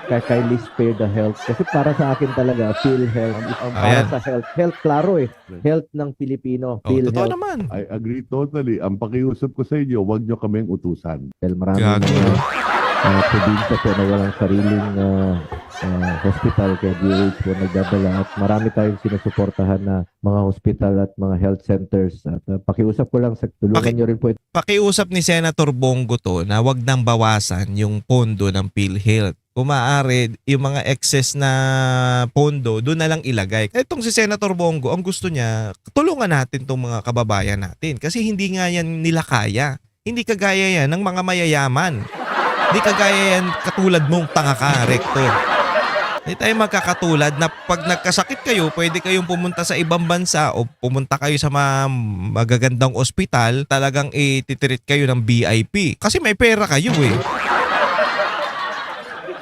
kindly spare the health. Kasi para sa akin talaga, PhilHealth is para Ayan. sa health. Health, klaro eh. Health ng Pilipino. Oh, totoo PhilHealth. naman. I agree totally. Ang pakiusap ko sa inyo, huwag nyo kaming utusan. Dahil maraming Gago. probinsya po na walang sariling hospital kaya DOH po nagdadala at marami tayong sinusuportahan na mga hospital at mga health centers at pakiusap ko lang sa tulungan nyo rin po ito. Pakiusap ni Senator Bongo to na wag nang bawasan yung pondo ng PhilHealth. Kung maaari, yung mga excess na pondo, doon na lang ilagay. Itong si Senator Bongo, ang gusto niya, tulungan natin tong mga kababayan natin. Kasi hindi nga yan nila kaya. Hindi kagaya yan ng mga mayayaman. Hindi kagaya yan katulad mong tanga ka, Rector. Hindi tayo magkakatulad na pag nagkasakit kayo, pwede kayong pumunta sa ibang bansa o pumunta kayo sa mga magagandang ospital, talagang ititreat kayo ng VIP. Kasi may pera kayo eh.